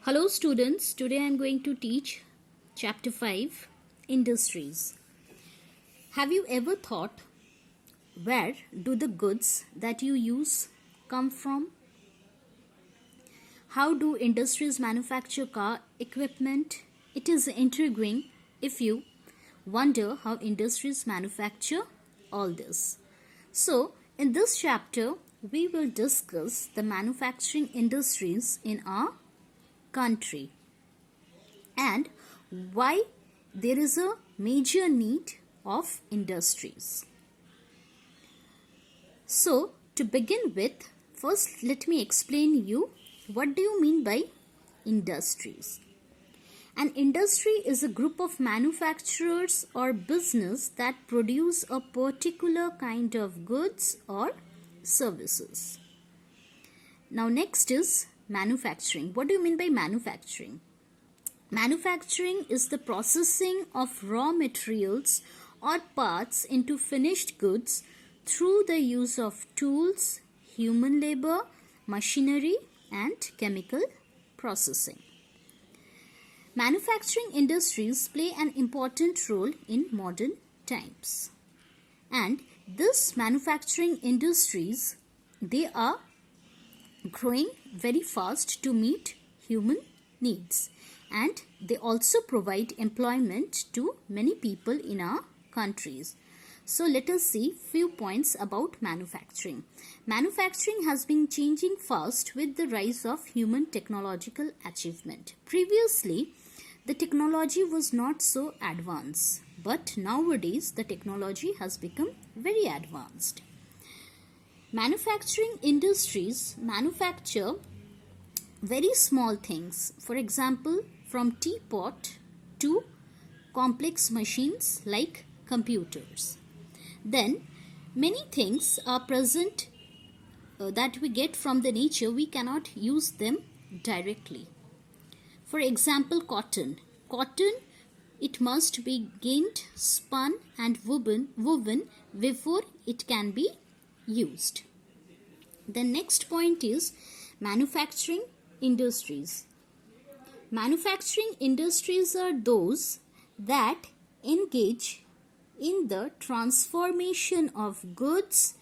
Hello students, today I am going to teach chapter 5 Industries. Have you ever thought where do the goods that you use come from? How do industries manufacture car equipment? It is intriguing if you wonder how industries manufacture all this. So, in this chapter, we will discuss the manufacturing industries in our country and why there is a major need of industries. So, to begin with, first let me explain you what do you mean by industries. An industry is a group of manufacturers or business that produce a particular kind of goods or services. Now next is manufacturing. What do you mean by manufacturing? Manufacturing is the processing of raw materials or parts into finished goods through the use of tools, human labor, machinery, and chemical processing. Manufacturing industries play an important role in modern times. And these manufacturing industries, they are growing very fast to meet human needs, and they also provide employment to many people in our countries. So let us see few points about manufacturing. Manufacturing has been changing fast with the rise of human technological achievement. Previously, the technology was not so advanced, but nowadays the technology has become very advanced. Manufacturing industries manufacture very small things. For example, from teapot to complex machines like computers. Then, many things are present that we get from the nature. We cannot use them directly. For example, cotton. Cotton, it must be gained, spun and woven before it can be used. The next point is manufacturing industries. Manufacturing industries are those that engage in the transformation of goods,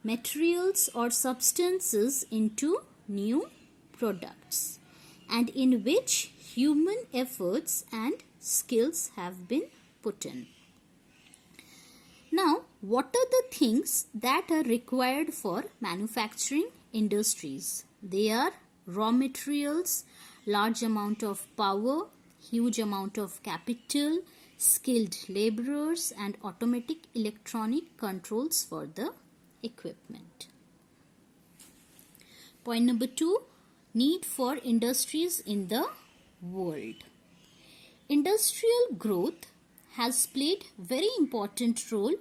materials or substances into new products, and in which human efforts and skills have been put in. Now, what are the things that are required for manufacturing industries? They are raw materials, large amount of power, huge amount of capital, skilled laborers, and automatic electronic controls for the equipment. Point number 2, need for industries in the world. Industrial growth has played very important role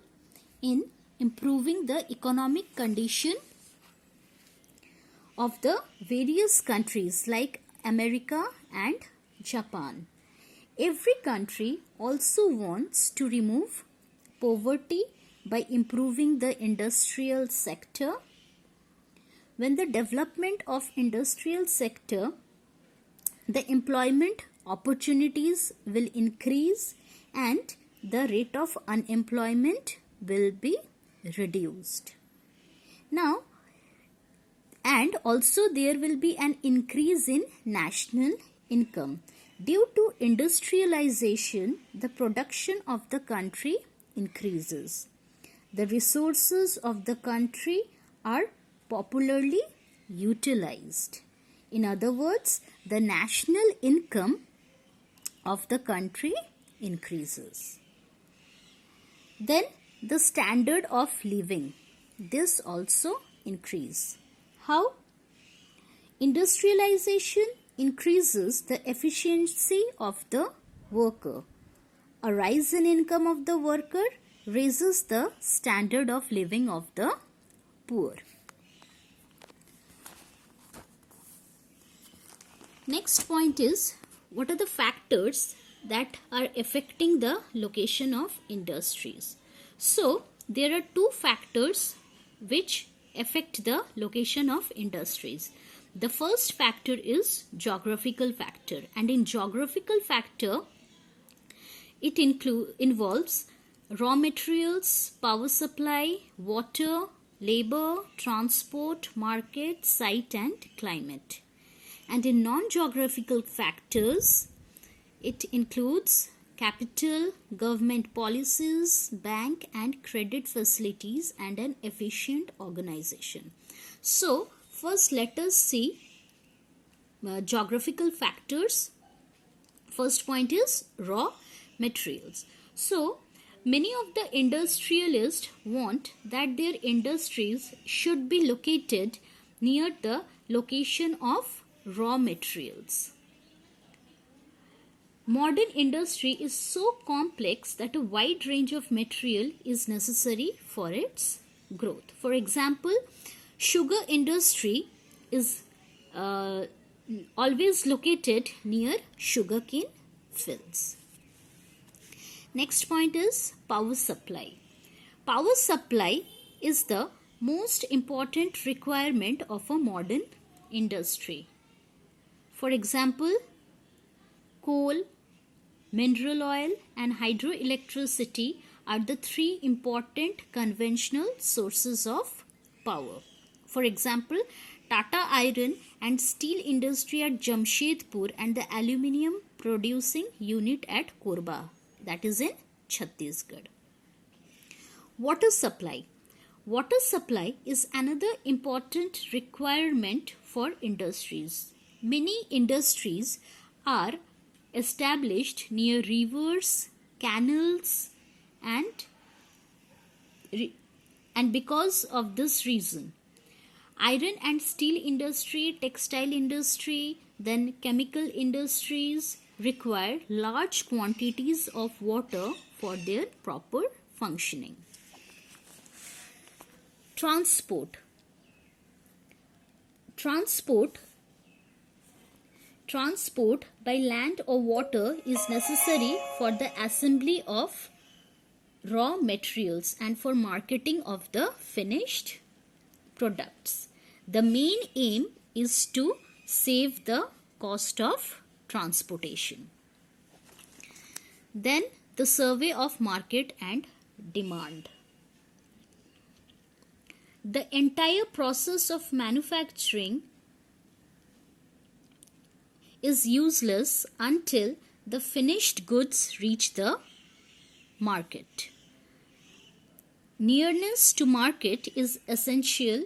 in improving the economic condition of the various countries like America and Japan. Every country also wants to remove poverty by improving the industrial sector. When the development of industrial sector, the employment opportunities will increase and the rate of unemployment will be reduced. Now, and also there will be an increase in national income. Due to industrialization, the production of the country increases. The resources of the country are popularly utilized. In other words, the national income of the country increases. Then the standard of living, this also increase. How? Industrialization increases the efficiency of the worker. A rise in income of the worker raises the standard of living of the poor. Next point is, what are the factors that are affecting the location of industries? So, there are two factors which affect the location of industries. The first factor is geographical factor, and in geographical factor it involves raw materials, power supply, water, labor, transport, market, site and climate. And in non-geographical factors, it includes capital, government policies, bank and credit facilities, and an efficient organization. So, first let us see geographical factors. First point is raw materials. So, many of the industrialists want that their industries should be located near the location of raw materials. Modern industry is so complex that a wide range of material is necessary for its growth. For example, sugar industry is always located near sugarcane fields. Next point is power supply. Power supply is the most important requirement of a modern industry. For example, coal, mineral oil and hydroelectricity are the three important conventional sources of power. For example, Tata Iron and Steel Industry at Jamshedpur and the aluminium producing unit at Korba, that is in Chhattisgarh. Water supply. Water supply is another important requirement for industries. Many industries are established near rivers, canals, and because of this reason, iron and steel industry, textile industry, then chemical industries require large quantities of water for their proper functioning. Transport by land or water is necessary for the assembly of raw materials and for marketing of the finished products. The main aim is to save the cost of transportation. Then the survey of market and demand. The entire process of manufacturing is useless until the finished goods reach the market. Nearness to market is essential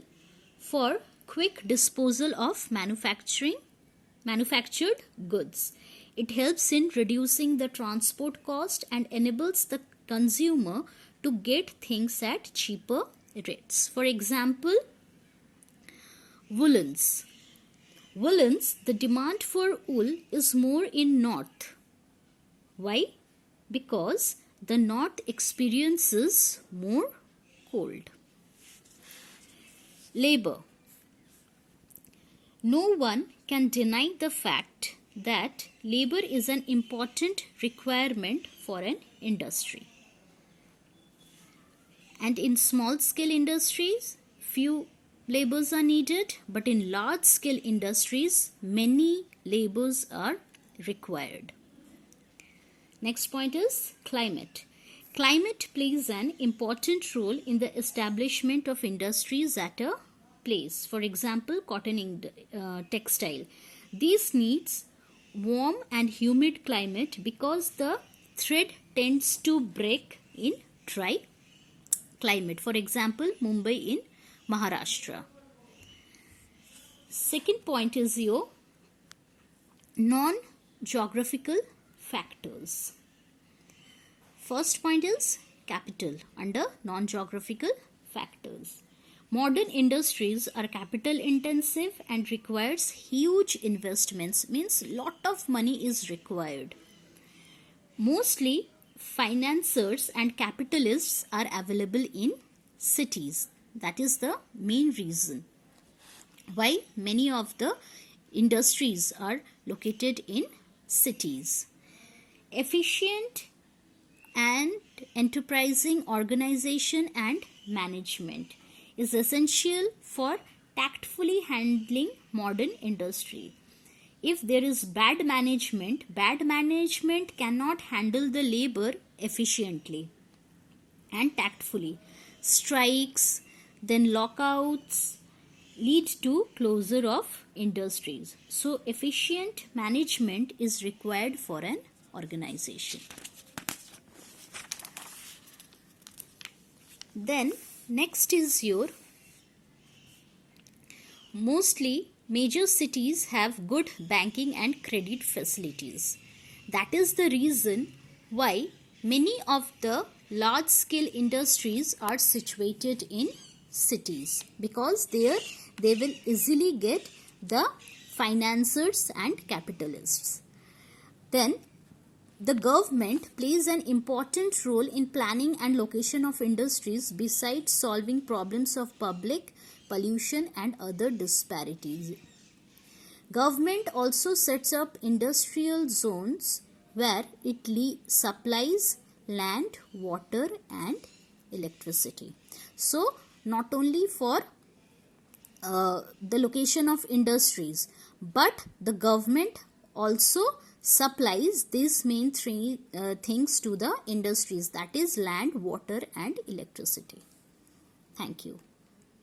for quick disposal of manufactured goods. It helps in reducing the transport cost and enables the consumer to get things at cheaper rates. For example, woolens. The demand for wool is more in north. Why? Because the north experiences more cold. Labor. No one can deny the fact that labor is an important requirement for an industry. And in small scale industries, few labors are needed, but in large scale industries, many labors are required. Next point is climate. Climate plays an important role in the establishment of industries at a place. For example, cotton textile. This needs warm and humid climate because the thread tends to break in dry climate. For example, Mumbai in Maharashtra. Second point is your non-geographical factors. First point is capital under non-geographical factors. Modern industries are capital intensive and requires huge investments, means lot of money is required. Mostly financiers and capitalists are available in cities. That is the main reason why many of the industries are located in cities. Efficient and enterprising organization and management is essential for tactfully handling modern industry. If there is bad management cannot handle the labor efficiently and tactfully. Strikes, then lockouts lead to closure of industries. So efficient management is required for an organization. Then next is your mostly major cities have good banking and credit facilities. That is the reason why many of the large scale industries are situated in cities, because there they will easily get the financiers and capitalists. Then the government plays an important role in planning and location of industries besides solving problems of public pollution and other disparities. Government also sets up industrial zones where it supplies land, water and electricity. So not only for the location of industries, but the government also supplies these main three things to the industries, that is land, water and electricity. Thank you.